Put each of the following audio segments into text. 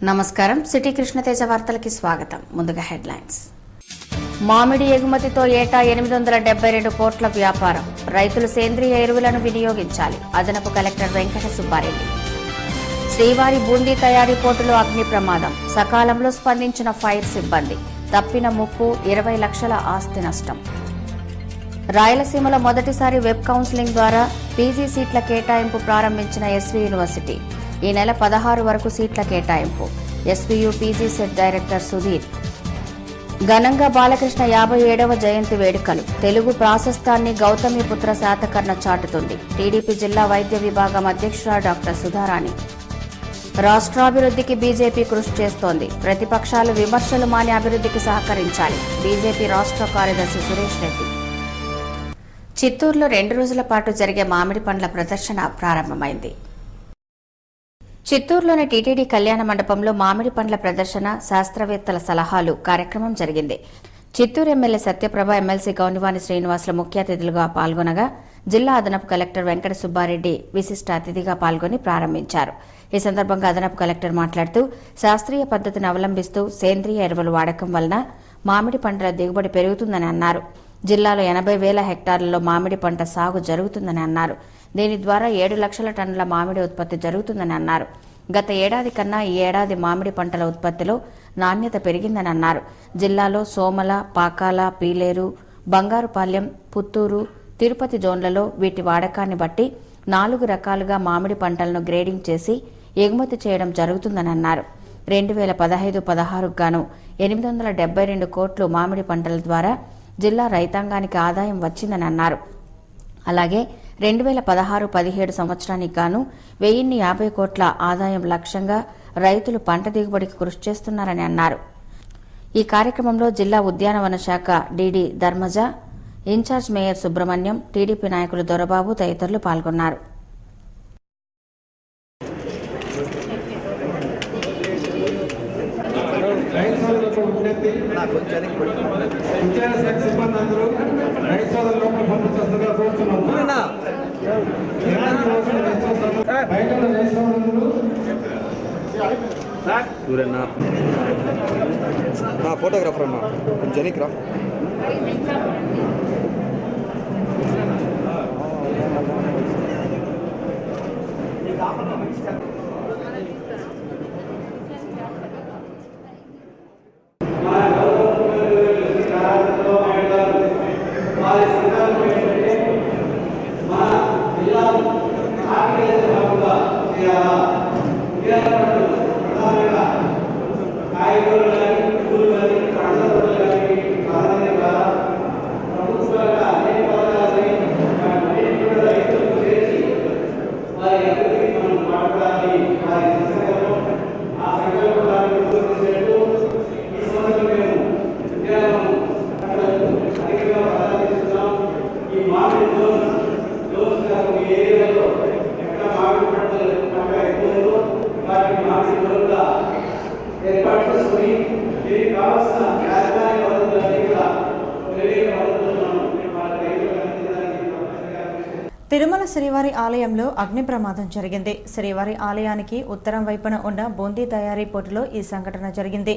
నమస్కారం. సిటీ కృష్ణతేజ వార్తలకి స్వాగతం. ముందుగా హెడ్లైన్స్. మామిడి ఎగుమతితో ఏటా 872 కోట్ల వ్యాపారం. రైతులు సేంద్రియ ఎరువులను వినియోగించాలి. అదనపు కలెక్టర్ వెంకట సుబ్బారెడ్డి. శ్రీవారి బూందీ తయారీ పోర్టులో అగ్ని ప్రమాదం. సకాలంలో స్పందించిన ఫైర్ సిబ్బంది. తప్పిన ముప్పు 20 లక్షల ఆస్తి నష్టం. రాయలసీమలో మొదటిసారి వెబ్ కౌన్సిలింగ్ ద్వారా పీజీ సీట్ల కేటాయింపు ప్రారంభించిన ఎస్వీ యూనివర్సిటీ. ఈ నెల 16 వరకు సీట్ల కేటాయింపు. SVU PG set director Sudheer. ఘనంగా బాలకృష్ణ 57వ జయంతి వేడుకలు. తెలుగు ప్రాశస్తాన్ని గౌతమిపుత్ర శాతకర్ణ చాటుతుంది. టీడీపీ జిల్లా వైద్య విభాగం అధ్యక్షురాలు డాక్టర్ సుధారాణి. రాష్ట్రాభివృద్ధికి బీజేపీ కృషి చేస్తోంది. ప్రతిపక్షాలు విమర్శలు మాని అభివృద్ధికి సహకరించాలి. బీజేపీ రాష్ట్ర కార్యదర్శి సురేష్ రెడ్డి. చిత్తూరులో 2 రోజుల పాటు జరిగే మామిడి పండ్ల ప్రదర్శన ప్రారంభమైంది. చిత్తూరులోని టీటీడీ కళ్యాణ మండపంలో మామిడి పండ్ల ప్రదర్శన, శాస్త్రవేత్తల సలహాలు కార్యక్రమం జరిగింది. చిత్తూరు ఎమ్మెల్యే సత్యప్రభ, ఎమ్మెల్సీ గౌనివాని శ్రీనివాసులు ముఖ్య అతిథులుగా పాల్గొనగా జిల్లా అదనపు కలెక్టర్ వెంకట సుబ్బారెడ్డి విశిష్ట అతిథిగా పాల్గొని ప్రారంభించారు. ఈ సందర్భంగా అదనపు కలెక్టర్ మాట్లాడుతూ శాస్త్రీయ పద్ధతిని అవలంబిస్తూ సేంద్రియ ఎరువుల వాడకం వలన మామిడి పంటల దిగుబడి పెరుగుతుందని అన్నారు. జిల్లాలో 80,000 హెక్టార్లలో మామిడి పంట సాగు జరుగుతుందని అన్నారు. దీని ద్వారా 7 లక్షల టన్నుల మామిడి ఉత్పత్తి జరుగుతుందని అన్నారు. గత ఏడాది కన్నా ఈ ఏడాది మామిడి పంటల ఉత్పత్తిలో నాణ్యత పెరిగిందని అన్నారు. జిల్లాలో సోమల, పాకాల, పీలేరు, బంగారుపాలెం, పుత్తూరు, తిరుపతి జోన్లలో వీటి వాడకాన్ని బట్టి 4 రకాలుగా మామిడి పంటలను గ్రేడింగ్ చేసి ఎగుమతి చేయడం జరుగుతుందని అన్నారు. 2015-16 గాను 872 కోట్లు మామిడి పంటల ద్వారా జిల్లా రైతాంగానికి ఆదాయం వచ్చిందని అన్నారు. అలాగే 2016-17 సంవత్సరానికి గాను 1050 కోట్ల ఆదాయం లక్ష్యంగా రైతులు పంట దిగుబడికి కృషి చేస్తున్నారని అన్నారు. ఈ కార్యక్రమంలో జిల్లా ఉద్యానవన శాఖ DD Dharmaja, in charge mayor Subrahmanyam, TDP నాయకులు దొరబాబు తదితరులు పాల్గొన్నారు. ఫోటోగ్రాఫర్ అన్నా కొంచెం రా. తిరుమల శ్రీవారి ఆలయంలో అగ్ని ప్రమాదం జరిగింది. శ్రీవారి ఆలయానికి ఉత్తరం వైపున ఉన్న బూందీ తయారీ పోర్టులో ఈ సంఘటన జరిగింది.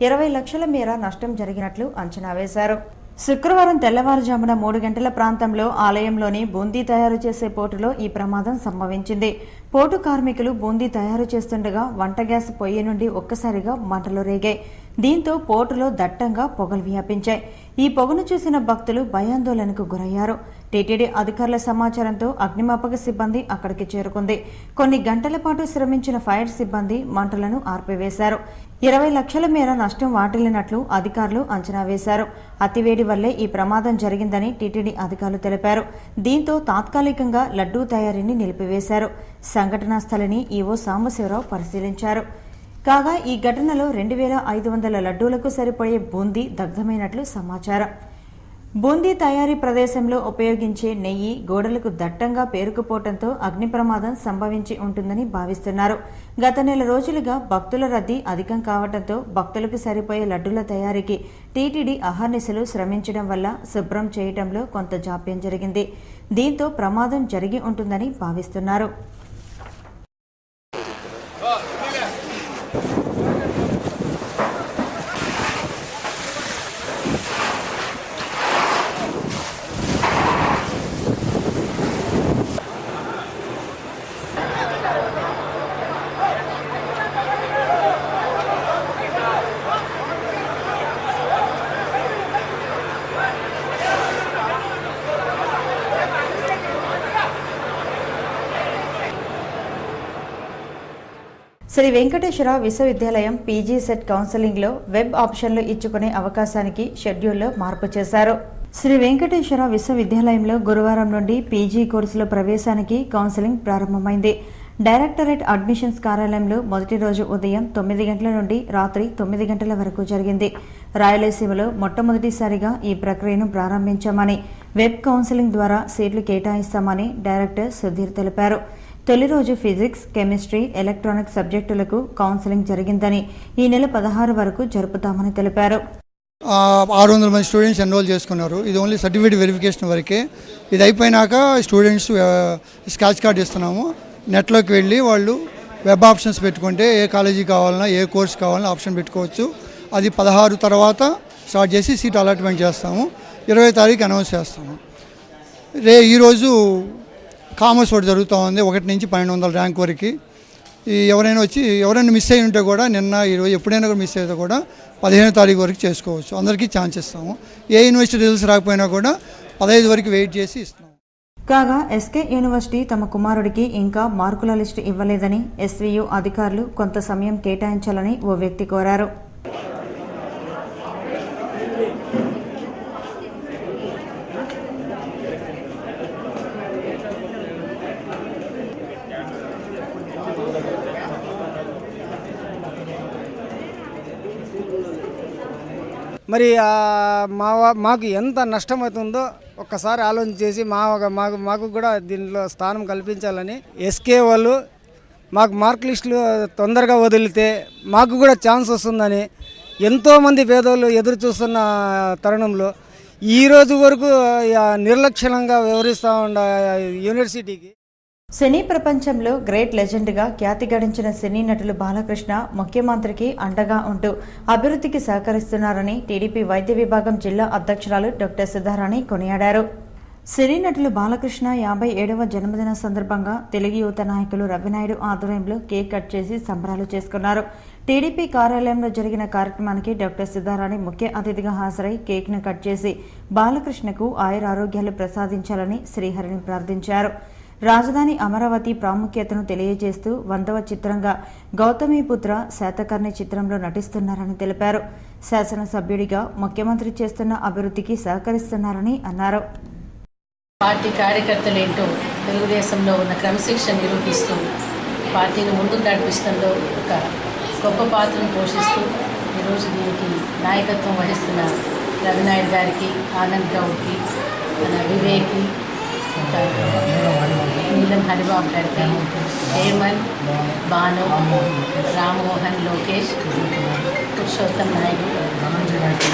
20 లక్షల మేర నష్టం జరిగినట్లు అంచనా వేశారు. శుక్రవారం తెల్లవారుజామున 3 గంటల ప్రాంతంలో ఆలయంలోని బూందీ తయారు చేసే పోర్టులో ఈ ప్రమాదం సంభవించింది. పోర్టు కార్మికులు బూందీ తయారు చేస్తుండగా వంట గ్యాస్ పొయ్యి నుండి ఒక్కసారిగా మంటలు రేగాయి. దీంతో పోర్టులో దట్టంగా పొగలు వ్యాపించాయి. ఈ పొగను చూసిన భక్తులు భయాందోళనకు గురయ్యారు. టీటీడీ అధికారుల సమాచారంతో అగ్నిమాపక సిబ్బంది అక్కడికి చేరుకుంది. కొన్ని గంటల పాటు శ్రమించిన ఫైర్ సిబ్బంది మంటలను ఆర్పివేశారు. 20 లక్షల మేర నష్టం వాటిల్లినట్లు అధికారులు అంచనా వేశారు. అతివేడి వల్లే ఈ ప్రమాదం జరిగిందని టీటీడీ అధికారులు తెలిపారు. దీంతో తాత్కాలికంగా లడ్డూ తయారీని నిలిపివేశారు. సంఘటనా స్థలిని ఈవో సాంబశివరావు పరిశీలించారు. కాగా ఈ ఘటనలో 2500 లడ్డూలకు సరిపోయే బూందీ దగ్ధమైనట్లు సమాచారం. బూందీ తయారీ ప్రదేశంలో ఉపయోగించే నెయ్యి గోడలకు దట్టంగా పేరుకుపోవడంతో అగ్ని ప్రమాదం సంభవించి ఉంటుందని భావిస్తున్నారు. గత నెల రోజులుగా భక్తుల రద్దీ అధికం కావడంతో భక్తులకు సరిపోయే లడ్డూల తయారీకి టీటీడీ అహర్నిశలు శ్రమించడం వల్ల శుభ్రం చేయడంలో కొంత జాప్యం జరిగింది. దీంతో ప్రమాదం జరిగి ఉంటుందని భావిస్తున్నారు. శ్రీ వెంకటేశ్వర విశ్వవిద్యాలయం పీజీ సెట్ కౌన్సిలింగ్లో వెబ్ ఆప్షన్లు ఇచ్చుకునే అవకాశానికి షెడ్యూల్లో మార్పు చేశారు. శ్రీ వెంకటేశ్వర విశ్వవిద్యాలయంలో గురువారం నుండి పీజీ కోర్సుల ప్రవేశానికి కౌన్సిలింగ్ ప్రారంభమైంది. డైరెక్టరేట్ అడ్మిషన్స్ కార్యాలయంలో మొదటి రోజు ఉదయం 9 గంటల నుండి రాత్రి 9 గంటల వరకు జరిగింది. రాయలసీమలో మొట్టమొదటిసారిగా ఈ ప్రక్రియను ప్రారంభించామని, వెబ్ కౌన్సిలింగ్ ద్వారా సీట్లు కేటాయిస్తామని డైరెక్టర్ సుధీర్ తెలిపారు. తొలి రోజు ఫిజిక్స్, కెమిస్ట్రీ, ఎలక్ట్రానిక్ సబ్జెక్టులకు కౌన్సిలింగ్ జరిగిందని, ఈ నెల 16 వరకు జరుపుతామని తెలిపారు. 600 మంది స్టూడెంట్స్ ఎన్రోల్ చేసుకున్నారు. ఇది ఓన్లీ సర్టిఫికేట్ వెరిఫికేషన్ వరకే. ఇది అయిపోయినాక స్టూడెంట్స్ స్క్రాచ్ కార్డ్ ఇస్తున్నాము. నెట్లోకి వెళ్ళి వాళ్ళు వెబ్ ఆప్షన్స్ పెట్టుకుంటే ఏ కాలేజీ కావాలన్నా, ఏ కోర్స్ కావాలన్నా ఆప్షన్ పెట్టుకోవచ్చు. అది 16 తర్వాత స్టార్ట్ చేసి సీట్ అలాట్మెంట్ చేస్తాము. 20 తారీఖు అనౌన్స్ చేస్తాము. ఈరోజు కామర్స్ ఒకటి జరుగుతూ ఉంది. 1 నుంచి 1200 ర్యాంక్ వరకు. ఎవరైనా మిస్ అయి ఉంటే కూడా ఈరోజు ఎప్పుడైనా కూడా మిస్ అయితే కూడా 15వ తారీఖు వరకు చేసుకోవచ్చు. అందరికీ ఛాన్స్ ఇస్తాము. ఏ యూనివర్సిటీ రిజల్ట్స్ రాకపోయినా కూడా 15 వరకు వెయిట్ చేసి ఇస్తాము. కాగా ఎస్కే యూనివర్సిటీ తమ కుమారుడికి ఇంకా మార్కుల లిస్టు ఇవ్వలేదని ఎస్వీయూ అధికారులు కొంత సమయం కేటాయించాలని ఓ వ్యక్తి కోరారు. మరి మాకు ఎంత నష్టమవుతుందో ఒక్కసారి ఆలోచన చేసి మాకు కూడా దీనిలో స్థానం కల్పించాలని ఎస్కే వాళ్ళు మాకు మార్క్ లిస్టులు తొందరగా వదిలితే మాకు కూడా ఛాన్స్ వస్తుందని ఎంతోమంది పేదోళ్ళు ఎదురు చూస్తున్న తరుణంలో ఈరోజు వరకు నిర్లక్ష్యంగా వ్యవహరిస్తూ ఉండ యూనివర్సిటీకి. సినీ ప్రపంచంలో గ్రేట్ లెజెండ్గా ఖ్యాతి గడించిన సినీ నటులు బాలకృష్ణ ముఖ్యమంత్రికి అండగా ఉంటూ అభివృద్ధికి సహకరిస్తున్నారని టీడీపీ వైద్య విభాగం జిల్లా అధ్యక్షురాలు డాక్టర్ సుధారాణి కొనియాడారు. సినీ నటులు బాలకృష్ణ 57వ జన్మదిన సందర్భంగా తెలుగు యువత నాయకులు రవినాయుడు ఆధ్వర్యంలో కేక్ కట్ చేసి సంబరాలు చేసుకున్నారు. టీడీపీ కార్యాలయంలో జరిగిన కార్యక్రమానికి డాక్టర్ సుధారాణి ముఖ్య అతిథిగా హాజరై కేక్ను కట్ చేసి బాలకృష్ణకు ఆయురారోగ్యాలు ప్రసాదించాలని శ్రీహరిని ప్రార్థించారు. రాజధాని అమరావతి ప్రాముఖ్యతను తెలియజేస్తూ 100వ చిత్రంగా గౌతమిపుత్ర శాతకర్ణి చిత్రంలో నటిస్తున్నారని తెలిపారు. శాసనసభ్యుడిగా ముఖ్యమంత్రి చేస్తున్న అభివృద్ధికి సహకరిస్తున్నారని అన్నారు. పార్టీ కార్యకర్తలేంటో తెలుగుదేశంలో ఉన్న క్రమశిక్షణ నిరూపిస్తూ పార్టీని ముందుకు నడిపిస్తుందో ఒక గొప్ప పాత్రను పోషిస్తూ ఈరోజు దీనికి నాయకత్వం వహిస్తున్న రవినాయుడు గారికి, ఆనంద్ గౌడ్కి, వివేక్కి, నీలం హరిబాబు గారికి, హేమంత్, భాను, రామ్మోహన్, లోకేష్, పురుషోత్తం నాయుడు,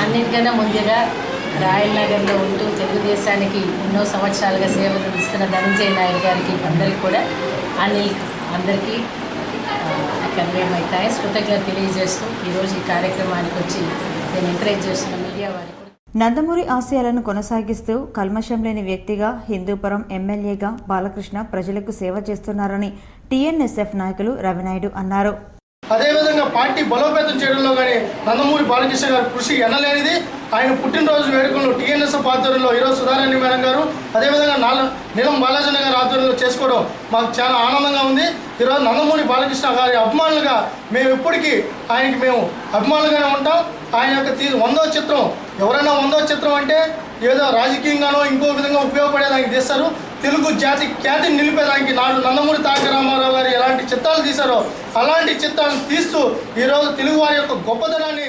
అన్నిటికన్నా ముందుగా రాయలనగర్లో ఉంటూ తెలుగుదేశానికి ఎన్నో సంవత్సరాలుగా సేవలు అందిస్తున్న ధనంజయ నాయుడు గారికి, అందరికీ కూడా అనిల్ అందరికీ కన్వేమవుతాయి కృతజ్ఞత తెలియజేస్తూ ఈరోజు ఈ కార్యక్రమానికి వచ్చి నేను ఎంకరేజ్ చేస్తున్న మీడియా వారికి. నందమూరి ఆశయాలను కొనసాగిస్తూ కల్మషం లేని వ్యక్తిగా హిందూపురం ఎమ్మెల్యేగా బాలకృష్ణ ప్రజలకు సేవ చేస్తున్నారని టీఎన్ఎస్ఎఫ్ నాయకులు రవినాయుడు అన్నారు. అదేవిధంగా పార్టీ బలోపేతం చేయడంలో కానీ నందమూరి బాలకృష్ణ గారి కృషి ఎనలేనిది. ఆయన పుట్టినరోజు వేడుకలను టీఎన్ఎస్ఎఫ్ ఆధ్వర్యంలో ఈరోజు సుధారాణి మేడం గారు, అదేవిధంగా నీలం బాలాజన గారి ఆధ్వర్యంలో చేసుకోవడం మాకు చాలా ఆనందంగా ఉంది. ఈరోజు నందమూరి బాలకృష్ణ గారి అభిమానులుగా మేము ఎప్పటికీ ఆయనకి మేము అభిమానులుగానే ఉంటాం. ఆయన యొక్క 100వ చిత్రం, ఎవరైనా 100వ చిత్రం అంటే ఏదో రాజకీయంగానో ఇంకో విధంగా ఉపయోగపడేదానికి తీస్తారు. తెలుగు జాతి ఖ్యాతిని నిలిపేదానికి నాడు నందమూరి తారక రామారావు గారు ఎలాంటి చిత్రాలు తీశారో అలాంటి చిత్రాలను తీస్తూ ఈరోజు తెలుగు వారి యొక్క గొప్పతనాన్ని.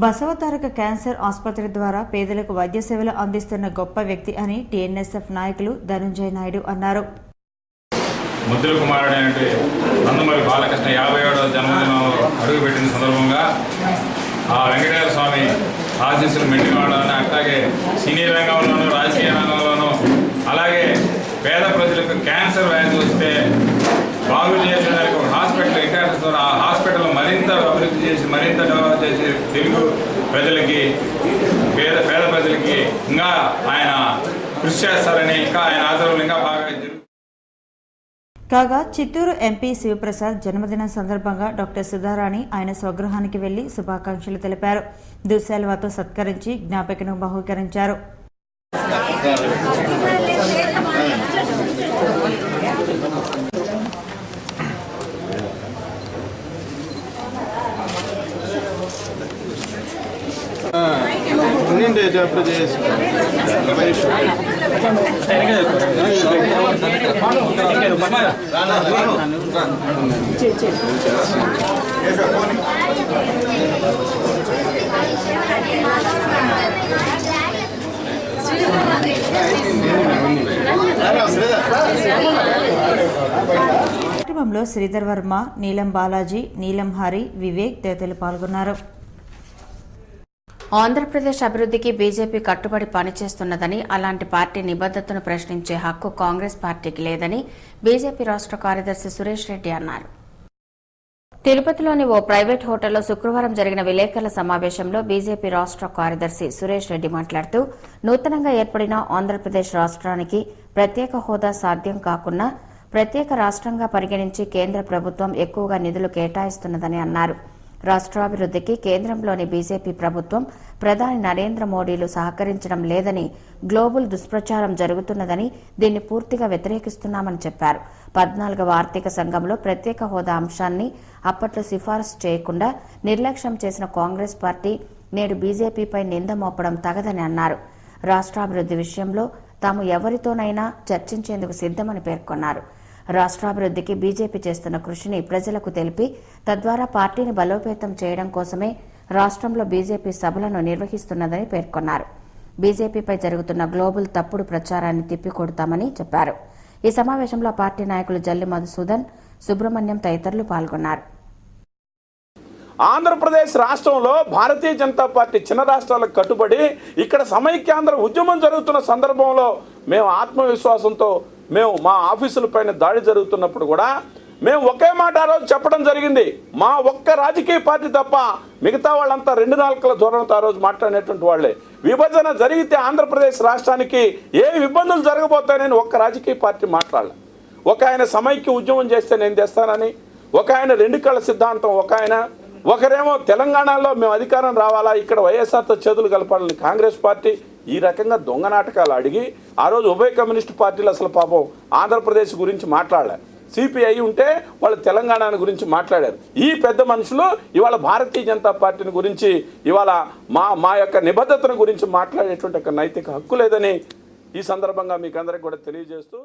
బసవతారక క్యాన్సర్ ఆసుపత్రి ద్వారా పేదలకు వైద్య సేవలు అందిస్తున్న గొప్ప వ్యక్తి అని టీఎన్ఎస్ఎఫ్ నాయకులు ధనంజయ నాయుడు అన్నారు. ముద్దుల కుమారుడైనటువంటి నందమూరి బాలకృష్ణ 57వ జన్మదినం అడుగుపెట్టిన సందర్భంగా ఆ వెంకటేశ్వర స్వామి ఆశీస్సులు మెండుకోవడాన్ని, అట్లాగే సినీ రంగంలోనూ రాజకీయ రంగంలోనూ అలాగే పేద ప్రజలకు క్యాన్సర్ వ్యాధి వస్తే బాగు చేయడానికి ఒక హాస్పిటల్ ఎన్టీఆర్ ఆ హాస్పిటల్ మరింత ప్రజలకి పేద ప్రజలకి ఇంకా ఆయన కృషి చేస్తారని, ఇంకా ఆయన ఆదరణ ఇంకా బాగా కాగా చిత్తూరు ఎంపీ శివప్రసాద్ జన్మదినం సందర్భంగా డాక్టర్ సుధారాణి ఆయన స్వగృహానికి వెళ్లి శుభాకాంక్షలు తెలిపారు. దుశాలువాతో సత్కరించి జ్ఞాపికను బహూకరించారు. కార్యక్రమంలో శ్రీధర్ వర్మ, నీలం బాలాజీ, నీలం హరి, వివేక్ తదితరులు పాల్గొన్నారు. ఆంధ్రప్రదేశ్ అభివృద్ధికి బీజేపీ కట్టుబడి పనిచేస్తున్నదని, అలాంటి పార్టీ నిబద్ధతను ప్రశ్నించే హక్కు కాంగ్రెస్ పార్టీకి లేదని బీజేపీ రాష్ట్ర కార్యదర్శి సురేష్ రెడ్డి అన్నారు. తిరుపతిలోని ఓ ప్రైవేట్ హోటల్లో శుక్రవారం జరిగిన విలేకరుల సమావేశంలో బీజేపీ రాష్ట్ర కార్యదర్శి సురేష్ రెడ్డి మాట్లాడుతూ, నూతనంగా ఏర్పడిన ఆంధ్రప్రదేశ్ రాష్ట్రానికి ప్రత్యేక హోదా సాధ్యం కాకున్నా ప్రత్యేక రాష్ట్రంగా పరిగణించి కేంద్ర ప్రభుత్వం ఎక్కువగా నిధులు కేటాయిస్తున్నదని అన్నారు. రాష్ట్రాభివృద్ధికి కేంద్రంలోని బీజేపీ ప్రభుత్వం ప్రధాని నరేంద్ర మోడీలు సహకరించడం లేదని, గ్లోబల్ దుష్ప్రచారం జరుగుతున్నదని, దీన్ని పూర్తిగా వ్యతిరేకిస్తున్నామని చెప్పారు. 14వ ఆర్థిక సంఘంలో ప్రత్యేక హోదా అంశాన్ని అప్పట్లో సిఫారసు చేయకుండా నిర్లక్ష్యం చేసిన కాంగ్రెస్ పార్టీ నేడు బీజేపీపై నింద మోపడం తగదని అన్నారు. రాష్ట్రాభివృద్ధి విషయంలో తాము ఎవరితోనైనా చర్చించేందుకు సిద్దమని పేర్కొన్నారు. రాష్ట్రాభివృద్ధికి బీజేపీ చేస్తున్న కృషిని ప్రజలకు తెలిపి తద్వారా పార్టీని బలోపేతం చేయడం కోసమే రాష్ట్రంలో బీజేపీ సభలను నిర్వహిస్తున్నదని పేర్కొన్నారు. బీజేపీపై జరుగుతున్న గ్లోబల్ తప్పుడు ప్రచారాన్ని తిప్పికొడతామని చెప్పారు. ఈ సమావేశంలో పార్టీ నాయకులు జల్లి మధుసూదన్, సుబ్రహ్మణ్యం తదితరులు పాల్గొన్నారు. ఆంధ్రప్రదేశ్ రాష్ట్రంలో భారతీయ జనతా పార్టీ చిన్న రాష్ట్రాలకు కట్టుబడి ఇక్కడ సమైక్యాంధ్ర ఉద్యమం జరుగుతున్న సందర్భంలో మేము ఆత్మవిశ్వాసంతో మేము మా ఆఫీసులపైన దాడి జరుగుతున్నప్పుడు కూడా మేము ఒకే మాట ఆ రోజు చెప్పడం జరిగింది. మా ఒక్క రాజకీయ పార్టీ తప్ప మిగతా వాళ్ళంతా 2 నాలుకల ధోరణితో ఆ రోజు మాట్లాడినటువంటి వాళ్లే. విభజన జరిగితే ఆంధ్రప్రదేశ్ రాష్ట్రానికి ఏ ఇబ్బందులు జరగబోతాయని ఒక్క రాజకీయ పార్టీ మాట్లాడాలి. ఒక ఆయన సమైక్య ఉద్యమం చేస్తే నేను తెస్తానని, ఒక ఆయన 2 కళ్ళ సిద్ధాంతం, ఒక ఆయన ఒకరేమో తెలంగాణలో మేము అధికారం రావాలా, ఇక్కడ వైఎస్ఆర్తో చేతులు కలపాలని కాంగ్రెస్ పార్టీ ఈ రకంగా దొంగ నాటకాలు అడిగి ఆ రోజు ఉభయ కమ్యూనిస్టు పార్టీలు అసలు పాపం ఆంధ్రప్రదేశ్ గురించి మాట్లాడలేదు. సిపిఐ ఉంటే వాళ్ళు తెలంగాణ గురించి మాట్లాడారు. ఈ పెద్ద మనుషులు ఇవాళ భారతీయ జనతా పార్టీని గురించి ఇవాళ మా యొక్క నిబద్ధతను గురించి మాట్లాడేటువంటి ఒక నైతిక హక్కు లేదని ఈ సందర్భంగా మీకు అందరికీ కూడా తెలియజేస్తూ,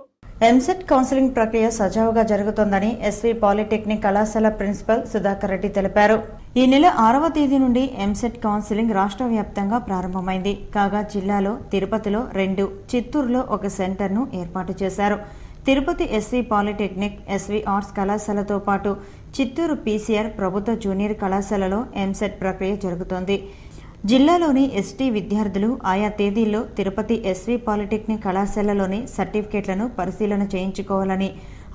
ఎంసెట్ కౌన్సిలింగ్ ప్రక్రియ సజావుగా జరుగుతోందని ఎస్వి పాలిటెక్నిక్ కళాశాల ప్రిన్సిపల్ సుధాకర్ రెడ్డి తెలిపారు. ఈ నెల 6వ తేదీ నుండి ఎంసెట్ కౌన్సిలింగ్ రాష్ట్ర వ్యాప్తంగా ప్రారంభమైంది. కాగా జిల్లాలో తిరుపతిలో 2, చిత్తూరులో 1 సెంటర్ను ఏర్పాటు చేశారు. Tirupati SV polytechnic, SV arts కళాశాలతో పాటు చిత్తూరు పీసీఆర్ ప్రభుత్వ జూనియర్ కళాశాలలో ఎంసెట్ ప్రక్రియ జరుగుతోంది. జిల్లాలోని ఎస్టీ విద్యార్థులు ఆయా తేదీల్లో తిరుపతి ఎస్వి పాలిటెక్నిక్ కళాశాలలోని సర్టిఫికేట్లను పరిశీలన చేయించుకోవాలని,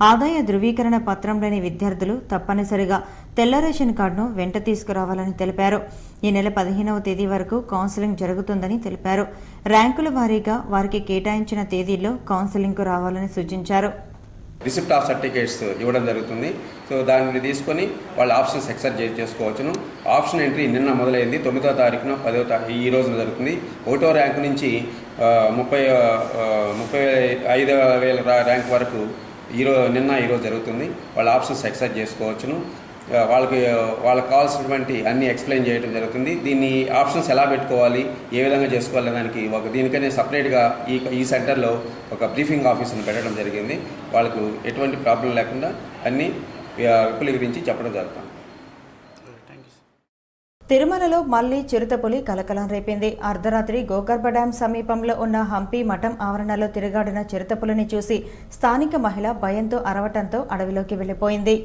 ఆదాయ ధృవీకరణ పత్రం లేని విద్యార్థులు తప్పనిసరిగా తెల్ల రేషన్ కార్డును వెంట తీసుకురావాలని తెలిపారు. ఈ నెల 15వ తేదీ వరకు కౌన్సిలింగ్ జరుగుతుందని తెలిపారు. ర్యాంకుల వారీగా వారికి కేటాయించిన తేదీల్లో కౌన్సిలింగ్కు రావాలని సూచించారు. రిసిప్ట్ ఆఫ్ సర్టిఫికేట్స్ ఇవ్వడం జరుగుతుంది. సో దాన్ని తీసుకొని వాళ్ళ ఆప్షన్స్ ఎక్సెప్ట్ చేసుకోవచ్చును. ఆప్షన్ ఎంట్రీ నిన్న మొదలైంది, 9వ తారీఖున 10వ తారీఖు ఈ రోజున జరుగుతుంది. 1వ ర్యాంక్ నుంచి 35,000 ర్యాంక్ వరకు నిన్న ఈరోజు జరుగుతుంది. వాళ్ళ ఆప్షన్స్ ఎక్సెప్ట్ చేసుకోవచ్చును. వాళ్ళకి కావాల్సినటువంటి అన్ని ఎక్స్ప్లెయిన్ చేయడం జరుగుతుంది. దీన్ని ఆప్షన్స్ ఎలా పెట్టుకోవాలి, ఏ విధంగా చేసుకోవాలి దానికి దీనికనే సపరేట్గా ఈ సెంటర్లో ఒక బ్రీఫింగ్ ఆఫీసును పెట్టడం జరిగింది. వాళ్ళకు ఎటువంటి ప్రాబ్లం లేకుండా అన్ని విపులీకరించి చెప్పడం జరుగుతుంది. తిరుమలలో మళ్లీ చిరుతపులి కలకలం రేపింది. అర్ధరాత్రి గోకర్బ డ్యాం సమీపంలో ఉన్న హంపి మఠం ఆవరణలో తిరుగాడిన చిరుతపులిని చూసి స్థానిక మహిళ భయంతో అరవటంతో అడవిలోకి వెళ్లిపోయింది.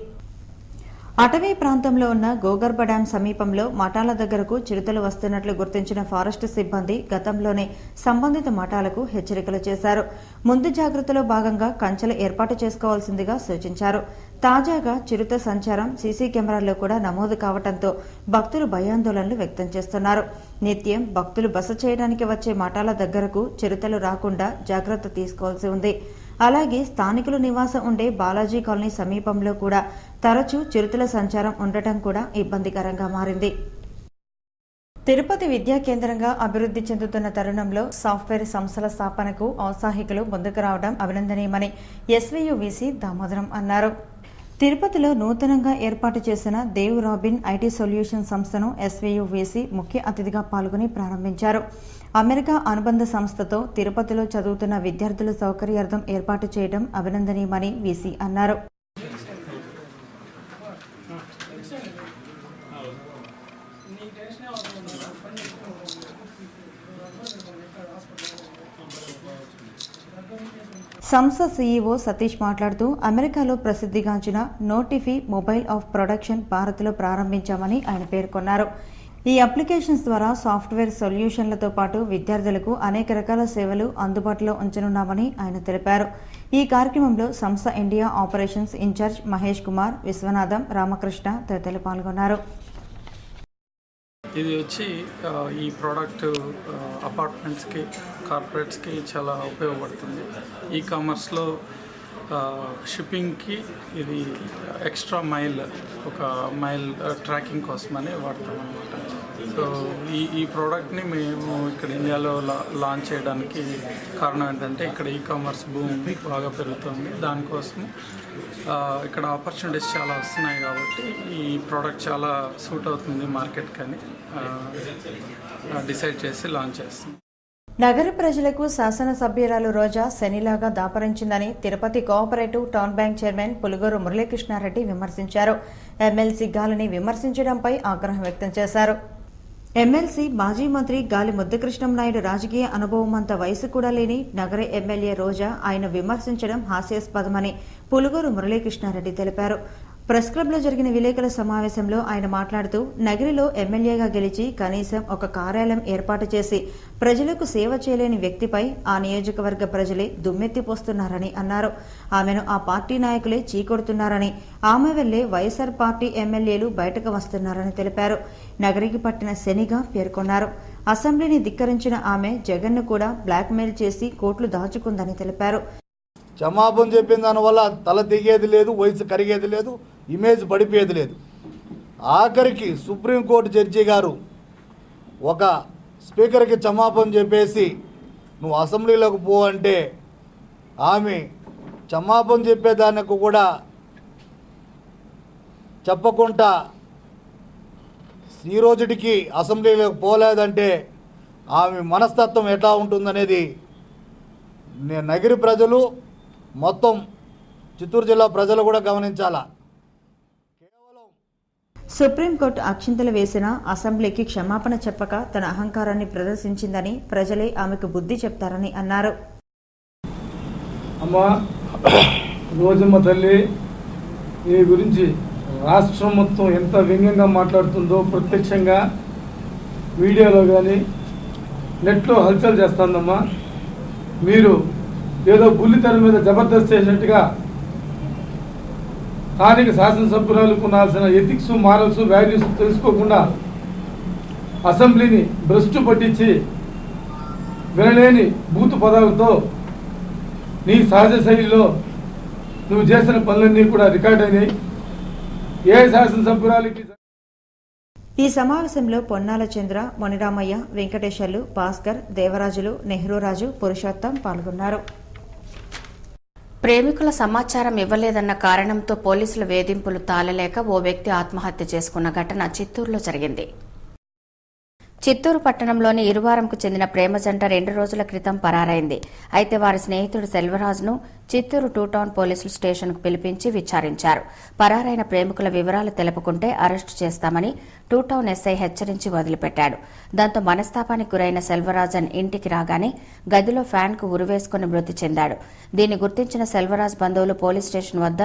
అటవీ ప్రాంతంలో ఉన్న గోగర్భ డ్యాం సమీపంలో మఠాల దగ్గరకు చిరుతలు వస్తున్నట్లు గుర్తించిన ఫారెస్టు సిబ్బంది గతంలోనే సంబంధిత మఠాలకు హెచ్చరికలు చేశారు. ముందు జాగ్రత్తలో భాగంగా కంచెలు ఏర్పాటు చేసుకోవాల్సిందిగా సూచించారు. తాజాగా చిరుత సంచారం సీసీ కెమెరాల్లో కూడా నమోదు కావడంతో భక్తులు భయాందోళనలు వ్యక్తం చేస్తున్నారు. నిత్యం భక్తులు బస చేయడానికి వచ్చే మఠాల దగ్గరకు చిరుతలు రాకుండా జాగ్రత్త తీసుకోవాల్సి ఉంది. అలాగే స్థానికులు నివాసం ఉండే బాలాజీ కాలనీ సమీపంలో కూడా తరచూ చిరుతల సంచారం ఉండటం కూడా ఇబ్బందికరంగా మారింది. తిరుపతి విద్యా కేంద్రంగా అభివృద్ధి చెందుతున్న తరుణంలో సాఫ్ట్వేర్ సంస్థల స్థాపనకు ఔత్సాహికులు ముందుకు రావడం అభినందనీయమని ఎస్వీయు వీసీ దామోదరం అన్నారు. తిరుపతిలో నూతనంగా ఏర్పాటు చేసిన దేవ్ రాబిన్ ఐటీ సొల్యూషన్ సంస్థను ఎస్వీయు వీసీ ముఖ్య అతిథిగా పాల్గొని ప్రారంభించారు. అమెరికా అనుబంధ సంస్థతో తిరుపతిలో చదువుతున్న విద్యార్థుల సౌకర్యార్థం ఏర్పాటు చేయడం అభినందనీయమని వీసీ అన్నారు. సంస్థ సీఈఓ సతీష్ మాట్లాడుతూ అమెరికాలో ప్రసిద్ధిగాంచిన నోటిఫీ మొబైల్ ఆఫ్ ప్రొడక్షన్ భారత్లో ప్రారంభించామని ఆయన పేర్కొన్నారు. ఈ అప్లికేషన్స్ ద్వారా సాఫ్ట్వేర్ సొల్యూషన్లతో పాటు విద్యార్థులకు అనేక రకాల సేవలు అందుబాటులో ఉంచనున్నామని ఆయన తెలిపారు. ఈ కార్యక్రమంలో సంస్థ India operations in charge Mahesh Kumar, Viswanatham, Ramakrishna తదితరులు పాల్గొన్నారు. ఇది వచ్చి ఈ ప్రోడక్ట్ అపార్ట్మెంట్స్కి, కార్పొరేట్స్కి చాలా ఉపయోగపడుతుంది. ఈ కామర్స్లో షిప్పింగ్కి ఇది ఎక్స్ట్రా ఒక మైల్ ట్రాకింగ్ కోసమని వాడతాం అన్నమాట. సో ఈ ప్రోడక్ట్ని మేము ఇక్కడ ఇండియాలో లాంచ్ చేయడానికి కారణం ఏంటంటే ఇక్కడ ఈ కామర్స్ బూమ్ బాగా పెరుగుతుంది. దానికోసం ఇక్కడ ఆపర్చునిటీస్ చాలా వస్తున్నాయి కాబట్టి ఈ ప్రోడక్ట్ చాలా సూట్ అవుతుంది మార్కెట్కి అని డిసైడ్ చేసి లాంచ్ చేస్తాం. నగర ప్రజలకు శాసనసభ్యురాలు రోజా శనిలాగా దాపరించిందని Tirupati cooperative town bank chairman Puluguru Muralikrishna Reddy విమర్శించారు. ఎమ్మెల్సీ గాలిని విమర్శించడంపై ఆగ్రహం వ్యక్తం చేశారు. ఎమ్మెల్సీ మాజీ మంత్రి గాలి ముద్దుకృష్ణంనాయుడు రాజకీయ అనుభవం అంత వయసు కూడా లేని నగర ఎమ్మెల్యే రోజా ఆయన విమర్శించడం హాస్యాస్పదమని పులుగూరు మురళీకృష్ణారెడ్డి తెలిపారు. ప్రెస్ క్లబ్లో జరిగిన విలేకరుల సమావేశంలో ఆయన మాట్లాడుతూ నగరిలో ఎమ్మెల్యేగా గెలిచి కనీసం ఒక కార్యాలయం ఏర్పాటు చేసి ప్రజలకు సేవ చేయలేని వ్యక్తిపై ఆ నియోజకవర్గ ప్రజలే దుమ్మెత్తిపోస్తున్నారని అన్నారు. ఆమెను ఆ పార్టీ నాయకులే చీకొడుతున్నారని, ఆమె వెళ్లే వైఎస్ఆర్ పార్టీ ఎమ్మెల్యేలు బయటకు వస్తున్నారని తెలిపారు. నగరికి పట్టిన శనిగా పేర్కొన్నారు. అసెంబ్లీని ధిక్కరించిన ఆమె జగన్ను కూడా బ్లాక్మెయిల్ చేసి కోట్లు దాచుకుందని తెలిపారు. క్షమాపణ చెప్పిన దానివల్ల తల దిగేది లేదు, వయసు కరిగేది లేదు, ఇమేజ్ పడిపోయేది లేదు. ఆఖరికి సుప్రీంకోర్టు జడ్జి గారు ఒక స్పీకర్కి క్షమాపణ చెప్పేసి నువ్వు అసెంబ్లీలోకి పో అంటే ఆమె క్షమాపణ చెప్పేదానికి కూడా చెప్పకుండా ఈ రోజుటికి అసెంబ్లీలోకి పోలేదంటే ఆమె మనస్తత్వం ఎట్లా ఉంటుందనేది నగరి ప్రజలు, మొత్తం చిత్తూరు జిల్లా ప్రజలు కూడా గమనించాలా. సుప్రీంకోర్టు అక్షింతలు వేసిన అసెంబ్లీకి క్షమాపణ చెప్పక తన అహంకారాన్ని ప్రదర్శించిందని, ప్రజలే ఆమెకు బుద్ధి చెప్తారని అన్నారు. అమ్మా రోజమ్మ తల్లి, ఈ గురించి రాష్ట్రం మొత్తం ఎంత వ్యంగ్యంగా మాట్లాడుతుందో ప్రత్యక్షంగా మీడియాలో కానీ నెట్లో హల్చల్ చేస్తుందమ్మా. మీరు ఏదో బుల్లితెర మీద జబర్దస్త్ చేసినట్టుగా స్థానిక శాసనసభ్యురాలకు ఉండాల్సిన ఎథిక్స్, మారల్స్, వాల్యూస్ తెలుసుకోకుండా అసెంబ్లీని భ్రష్టు పట్టించి వినలేని బూతు పదాలతో నీ సహజ శైలిలో నువ్వు చేసిన పనులన్నీ కూడా రికార్డ్ అయినాయి. ఏ శాసనసభ్యురాలకి. ఈ సమావేశంలో పొన్నాల చంద్ర, మొనిరామయ్య, వెంకటేశ్వర్లు, భాస్కర్, దేవరాజులు, నెహ్రూరాజు, పురుషోత్తం పాల్గొన్నారు. ప్రేమికుల సమాచారం ఇవ్వలేదన్న కారణంతో పోలీసుల వేధింపులు తాళలేక ఓ వ్యక్తి ఆత్మహత్య చేసుకున్న ఘటన చిత్తూరులో జరిగింది. చిత్తూరు పట్టణంలోని ఇరువారంకు చెందిన ప్రేమ జంట 2 రోజుల క్రితం పరారైంది. అయితే వారి స్నేహితుడు సెల్వరాజును చిత్తూరు 2 టౌన్ పోలీసులు స్టేషన్కు పిలిపించి విచారించారు. పరారైన ప్రేమికుల వివరాలు తెలుపుకుంటే అరెస్టు చేస్తామని 2 టౌన్ ఎస్ఐ హెచ్చరించి వదిలిపెట్టాడు. దాంతో మనస్తాపానికి గురైన సెల్వరాజన్ ఇంటికి రాగానే గదిలో ఫ్యాన్కు ఉరివేసుకుని మృతి చెందాడు. దీన్ని గుర్తించిన సెల్వరాజ్ బంధువులు పోలీస్ స్టేషన్ వద్ద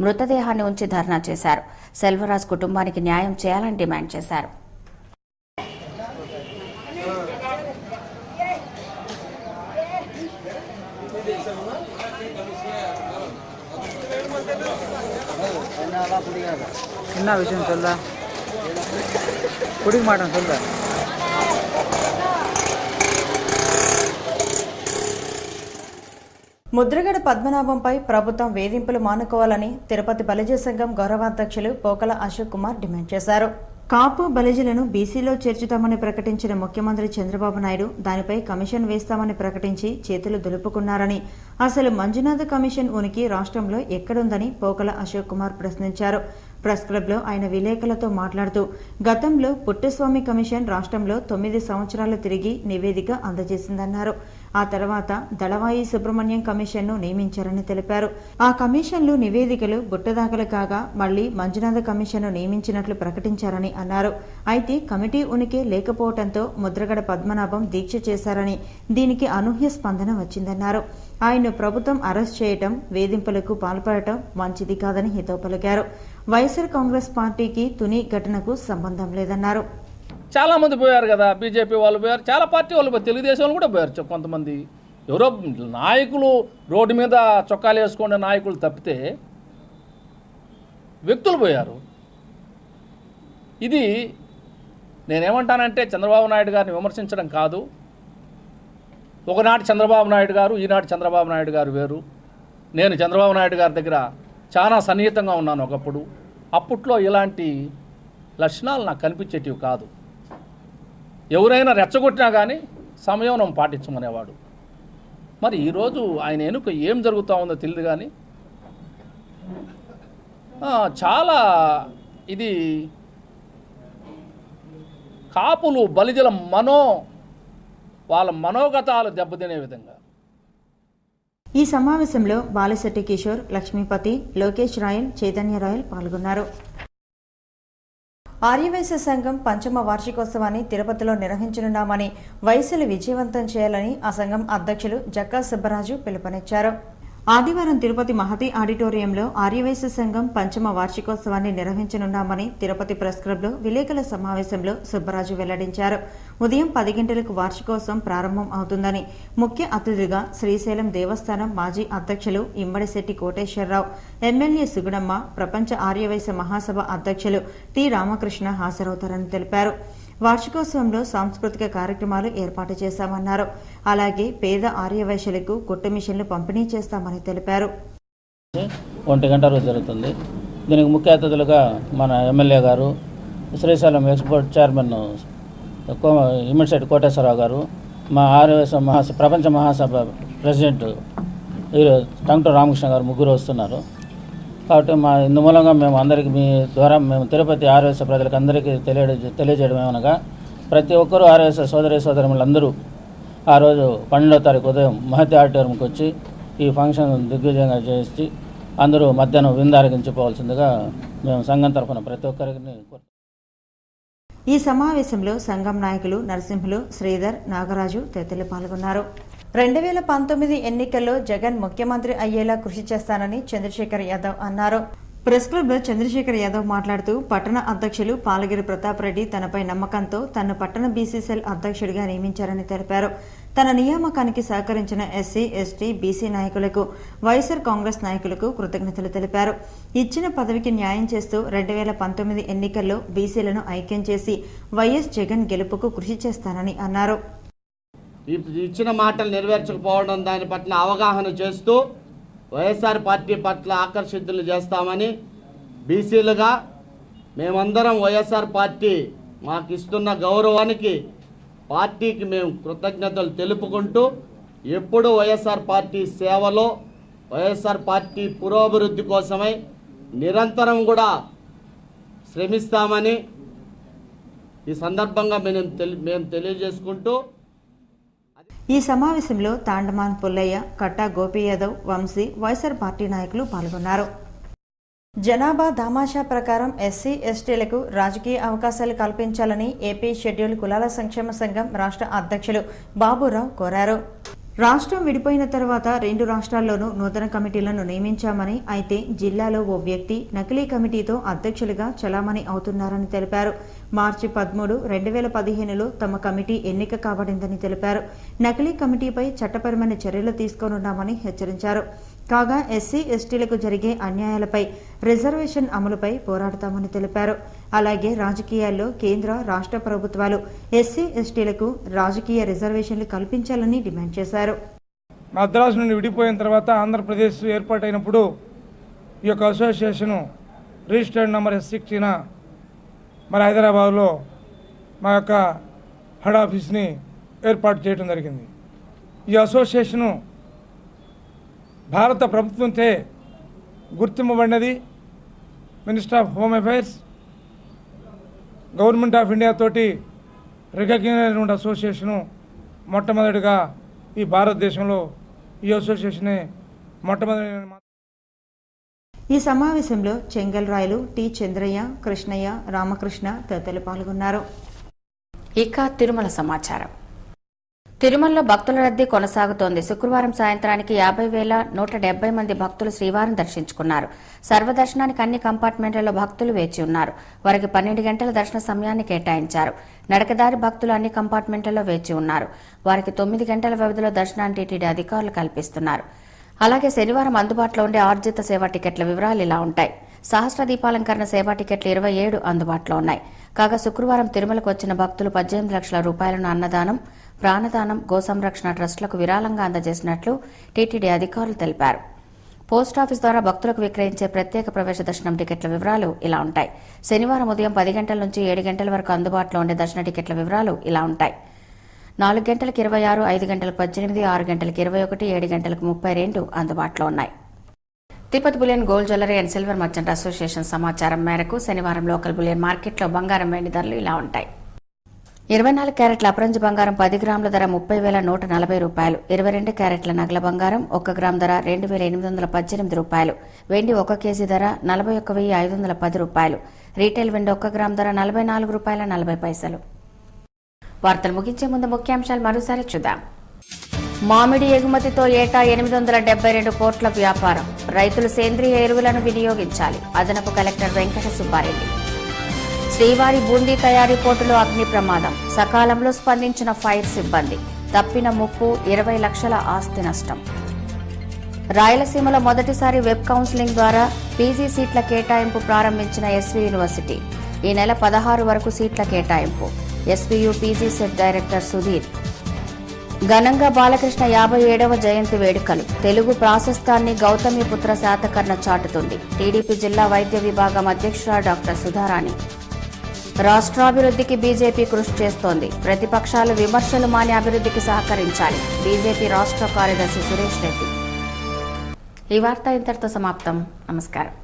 మృతదేహాన్ని ఉంచి ధర్నా చేశారు. సెల్వరాజ్ కుటుంబానికి న్యాయం చేయాలని డిమాండ్ చేశారు. என்ன விஷயம் சொல்ல குடிக்க மாட்டேன் சொல்ல. ముద్రగడ పద్మనాభంపై ప్రభుత్వం వేధింపులు మానుకోవాలని తిరుపతి బలిజ సంఘం గౌరవాధ్యక్షులు పోకల అశోక్ కుమార్ డిమాండ్ చేశారు. కాపు బలిజలను బీసీలో చేర్చుతామని ప్రకటించిన ముఖ్యమంత్రి చంద్రబాబు నాయుడు దానిపై కమిషన్ వేస్తామని ప్రకటించి చేతులు దులుపుకున్నారని, అసలు మంజునాథ్ కమిషన్ ఉనికి రాష్ట్రంలో ఎక్కడుందని పోకల అశోక్ కుమార్ ప్రశ్నించారు. ప్రెస్ క్లబ్లో ఆయన విలేకరులతో మాట్లాడుతూ గతంలో పుట్టస్వామి కమిషన్ రాష్ట్రంలో 9 సంవత్సరాలు తిరిగి నివేదిక అందజేసిందన్నారు. ఆ తర్వాత దళవాయి సుబ్రహ్మణ్యం కమిషన్ను నియమించారని తెలిపారు. ఆ కమిషన్లు నివేదికలు బుట్టదాఖలు కాగా మళ్లీ మంజునాథ కమిషన్ను నియమించినట్లు ప్రకటించారని అన్నారు. అయితే కమిటీ ఉనికి లేకపోవడంతో ముద్రగడ పద్మనాభం దీక్ష చేశారని, దీనికి అనూహ్య స్పందన వచ్చిందన్నారు. ఆయన్ను ప్రభుత్వం అరెస్ట్ చేయటం, వేధింపులకు పాల్పడటం మంచిది కాదని హితవు పలికారు. వైఎస్ఆర్ కాంగ్రెస్ పార్టీకి తుని ఘటనకు సంబంధం లేదన్నారు. చాలా మంది పోయారు కదా, బీజేపీ వాళ్ళు పోయారు, చాలా పార్టీ వాళ్ళు పోయారు, తెలుగుదేశం వాళ్ళు కూడా పోయారు. కొంతమంది ఎవరో నాయకులు రోడ్డు మీద చొక్కాలు వేసుకునే నాయకులు తప్పితే వ్యక్తులు పోయారు. ఇది నేనేమంటానంటే చంద్రబాబు నాయుడు గారిని విమర్శించడం కాదు. ఒకనాటి చంద్రబాబు నాయుడు గారు, ఈనాటి చంద్రబాబు నాయుడు గారు వేరు. నేను చంద్రబాబు నాయుడు గారి దగ్గర చాలా సన్నిహితంగా ఉన్నాను ఒకప్పుడు. అప్పట్లో ఇలాంటి లక్షణాలు నాకు కనిపించేటివి కాదు. ఎవరైనా రెచ్చగొట్టినా కానీ సమయం పాటించమనేవాడు. మరి ఈరోజు ఆయన ఎన్నుక ఏం జరుగుతూ ఉందో తెలియదు కానీ చాలా ఇది కాపులు బలిజల వాళ్ళ మనోగతాలు దెబ్బతినే విధంగా. ఈ సమావేశంలో బాలిశెట్టి కిషోర్, లక్ష్మీపతి, లోకేష్ రాయల్, చైతన్య రాయల్ పాల్గొన్నారు. ఆర్యవైశ్య సంఘం పంచమ వార్షికోత్సవాన్ని తిరుపతిలో నిర్వహించనున్నామని, వయసులు విజయవంతం చేయాలని ఆ సంఘం అధ్యక్షులు జక్కా సుబ్బరాజు పిలుపునిచ్చారు. ఆదివారం తిరుపతి మహతి ఆడిటోరియంలో ఆర్యవైశ్య సంఘం పంచమ వార్షికోత్సవాన్ని నిర్వహించనున్నామని తిరుపతి ప్రెస్ క్లబ్లో విలేకరుల సమావేశంలో సుబ్బరాజు వెల్లడించారు. ఉదయం 10 గంటలకు వార్షికోత్సవం ప్రారంభం అవుతుందని, ముఖ్య అతిథిగా శ్రీశైలం దేవస్థానం మాజీ అధ్యక్షులు ఇమ్మడిశెట్టి కోటేశ్వరరావు, ఎమ్మెల్యే సుగుణమ్మ, ప్రపంచ ఆర్యవైశ్య మహాసభ అధ్యక్షులు టి రామకృష్ణ హాజరవుతారని తెలిపారు. వార్షికోత్సవంలో సాంస్కృతిక కార్యక్రమాలు ఏర్పాటు చేశామన్నారు. అలాగే పేద ఆర్యవైశ్యులకు కుట్టు మిషన్లు పంపిణీ చేస్తామని తెలిపారు. 1 గంట రోజు జరుగుతుంది. దీనికి ముఖ్య అతిథులుగా మన ఎమ్మెల్యే గారు, శ్రీశైలం ఎక్స్పోర్ట్ చైర్మన్ ఇమ్మడిశెట్టి కోటేశ్వరరావు గారు, మా ఆర్యవైశ్య ప్రపంచ మహాసభ ప్రెసిడెంట్ టంగుటూరి రామకృష్ణ గారు ముగ్గురు వస్తున్నారు. కాబట్టి ఇందుమూలంగా మేము అందరికీ మీ ద్వారా మేము తిరుపతి ఆర్యవైశ్య ప్రజలకు అందరికీ తెలియజేయడం ఏమనగా, ప్రతి ఒక్కరూ ఆర్యవైశ్య సోదరీమణులందరూ ఆ రోజు 12వ తారీఖు ఉదయం మహతి ఆడిటోరియంకి వచ్చి ఈ ఫంక్షన్ దిగ్విజయంగా చేసి అందరూ మధ్యాహ్నం విందారగించిపోవాల్సిందిగా మేము సంఘం తరఫున ప్రతి ఒక్కరికి. ఈ సమావేశంలో సంఘం నాయకులు నరసింహులు, శ్రీధర్, నాగరాజు తదితరులు పాల్గొన్నారు. 2019 ఎన్నికల్లో జగన్ ముఖ్యమంత్రి అయ్యేలా కృషి చేస్తానని చంద్రశేఖర్ యాదవ్ అన్నారు. ప్రెస్ క్లబ్లో చంద్రశేఖర్ యాదవ్ మాట్లాడుతూ పట్టణ అధ్యక్షులు పాలగిరి ప్రతాప్ రెడ్డి తనపై నమ్మకంతో తన పట్టణ బీసీసీఎల్ అధ్యక్షుడిగా నియమించారని తెలిపారు. తన నియామకానికి సహకరించిన ఎస్సీ, ఎస్టీ, బీసీ నాయకులకు, వైఎస్ఆర్ కాంగ్రెస్ నాయకులకు కృతజ్ఞతలు తెలిపారు. ఇచ్చిన పదవికి న్యాయం చేస్తూ 2019 ఎన్నికల్లో బీసీలను ఐక్యం చేసి వైఎస్ జగన్ గెలుపుకు కృషి చేస్తానని అన్నారు. ఇచ్చిన మాటలు నెరవేర్చకపోవడం దాని పట్ల అవగాహన చేస్తూ వైఎస్ఆర్ పార్టీ పట్ల ఆకర్షితులు చేస్తామని, బీసీలుగా మేమందరం వైఎస్ఆర్ పార్టీ మాకు ఇస్తున్న గౌరవానికి పార్టీకి మేము కృతజ్ఞతలు తెలుపుకుంటూ ఎప్పుడూ వైఎస్ఆర్ పార్టీ సేవలో, వైఎస్ఆర్ పార్టీ పురోభివృద్ధి కోసమై నిరంతరం కూడా శ్రమిస్తామని ఈ సందర్భంగా మేము తెలియజేసుకుంటూ. ఈ సమావేశంలో తాండమాన్ పుల్లయ్య, కట్టా గోపి యాదవ్, వంశీ, వైఎస్ఆర్ పార్టీ నాయకులు పాల్గొన్నారు. జనాభా దామాషా ప్రకారం ఎస్సీ, ఎస్టీలకు రాజకీయ అవకాశాలు కల్పించాలని ఏపీ షెడ్యూల్ కులాల సంక్షేమ సంఘం రాష్ట్ర అధ్యక్షులు బాబురావు కోరారు. రాష్ట్రం విడిపోయిన తర్వాత 2 రాష్ట్రాల్లోనూ నూతన కమిటీలను నియమించామని, అయితే జిల్లాలో ఓ వ్యక్తి నకిలీ కమిటీతో అధ్యక్షులుగా చలామణి అవుతున్నారని తెలిపారు. మార్చి 13, 2015లో తమ కమిటీ ఎన్నిక కాబడిందని తెలిపారు. నకిలీ కమిటీపై చట్టపరమైన చర్యలు తీసుకోనున్నామని హెచ్చరించారు. కాగా ఎస్సీ ఎస్టీలకు జరిగే అన్యాయాలపై రిజర్వేషన్ అమలుపై పోరాడతామని తెలిపారు. అలాగే రాజకీయాల్లో కేంద్ర రాష్ట్ర ప్రభుత్వాలు ఎస్సీ ఎస్టీలకు రాజకీయ రిజర్వేషన్లు కల్పించాలని డిమాండ్ చేశారు. మద్రాసు నుండి విడిపోయిన తర్వాత ఆంధ్రప్రదేశ్ ఏర్పాటైనప్పుడు ఈ యొక్క అసోసియేషను రిజిస్టర్డ్ నెంబర్ S16 మరి హైదరాబాద్లో మా యొక్క హెడ్ ఆఫీస్ని ఏర్పాటు చేయడం జరిగింది. ఈ అసోసియేషను భారత ప్రభుత్వంతో గుర్తింపబడినది. Minister of home affairs, government of India తోటి రికగ్నైజ్ అయినటువంటి అసోసియేషను మొట్టమొదటిగా ఈ భారతదేశంలో ఈ అసోసియేషనే మొట్టమొదటి. ఈ సమావేశంలో చెంగల్ రాయలు, టి చంద్రయ్య, కృష్ణయ్య, రామకృష్ణ తదితరులు పాల్గొన్నారు. ఇక తిరుమల సమాచారం. తిరుమలలో భక్తుల రద్దీ కొనసాగుతోంది. శుక్రవారం సాయంత్రానికి 50,170 మంది భక్తులు శ్రీవారిని దర్శించుకున్నారు. సర్వదర్శనానికి అన్ని కంపార్ట్మెంట్లలో భక్తులు వేచి ఉన్నారు. వారికి 12 గంటల దర్శన సమయాన్ని కేటాయించారు. నడకదారి భక్తులు అన్ని కంపార్ట్మెంట్లలో వేచి ఉన్నారు. వారికి 9 గంటల వ్యవధిలో దర్శనాన్ని టీటీడీ అధికారులు కల్పిస్తున్నారు. అలాగే శనివారం అందుబాటులో ఉండే ఆర్జిత సేవా టికెట్ల వివరాలు ఇలా ఉంటాయి. సహస్ర దీపాలంకరణ సేవా టికెట్లు 27 అందుబాటులో ఉన్నాయి. కాగా శుక్రవారం తిరుమలకు వచ్చిన భక్తులు 18 లక్షల రూపాయలను అన్నదానం, ప్రాణదానం, గోసంరక్షణ ట్రస్టులకు విరాళంగా అందజేసినట్లు టీటీడీ అధికారులు తెలిపారు. పోస్టాఫీస్ ద్వారా భక్తులకు విక్రయించే ప్రత్యేక ప్రవేశ దర్శనం టికెట్ల వివరాలు ఇలా ఉంటాయి. శనివారం ఉదయం 10 గంటల నుంచి 7 గంటల వరకు అందుబాటులో ఉండే దర్శన టికెట్ల వివరాలు ఇలా ఉంటాయి. 4 గంటలకు 26, 5 గంటలకు 18, 6 గంటలకు 21, 7 గంటలకు 32 అందుబాటులో ఉన్నాయి. Tirupati bullion gold jewellery and silver merchant association సమాచారం మేరకు శనివారం లోకల్ బులియన్ మార్కెట్లో బంగారం వెండి ధరలు ఇలా ఉంటాయి. 24 క్యారెట్ల అపరంజి బంగారం 10 గ్రాముల ధర 30,140 రూపాయలు. 22 క్యారెట్ల నగల బంగారం 1 గ్రామ్ ధర 2,818 రూపాయలు. వెండి 1 కేజీ ధర 41,510 రూపాయలు. రీటైల్ వెండి 1 గ్రామ్ ధర 44 రూపాయల 40 పైసలు. వార్తలు ముగించే ముందు ముఖ్యాంశాలు మరోసారి చూద్దాం. మామిడి ఎగుమతితో ఏటా 872 కోట్ల వ్యాపారం. రైతులు సేంద్రియ ఎరువులను వినియోగించాలి. అదనపు కలెక్టర్ వెంకట సుబ్బారెడ్డి. శ్రీవారి బూందీ తయారీ పోర్టులో అగ్ని ప్రమాదం. సకాలంలో స్పందించిన ఫైర్ సిబ్బంది. తప్పిన ముప్పు 20 లక్షల ఆస్తి నష్టం. రాయలసీమలో మొదటిసారి వెబ్ కౌన్సిలింగ్ ద్వారా పీజీ సీట్ల కేటాయింపు ప్రారంభించిన ఎస్వీ యూనివర్సిటీ. ఈ నెల 16 వరకు సీట్ల కేటాయింపు. SVU PG set director Sudheer. ఘనంగా బాలకృష్ణ 57వ జయంతి వేడుకలు. తెలుగు ప్రాశస్తాన్ని గౌతమిపుత్ర శాతకర్ణ చాటుతుంది. టీడీపీ జిల్లా వైద్య విభాగం అధ్యక్షురాలు డాక్టర్ సుధారాణి. రాష్ట్రాభివృద్ధికి బీజేపీ కృషి చేస్తోంది. ప్రతిపక్షాలు విమర్శలు మాని అభివృద్ధికి సహకరించాలి. బీజేపీ రాష్ట్ర కార్యదర్శి సురేష్ రెడ్డి. ఈ వార్త ఇంతటితో సమాప్తం. నమస్కారం.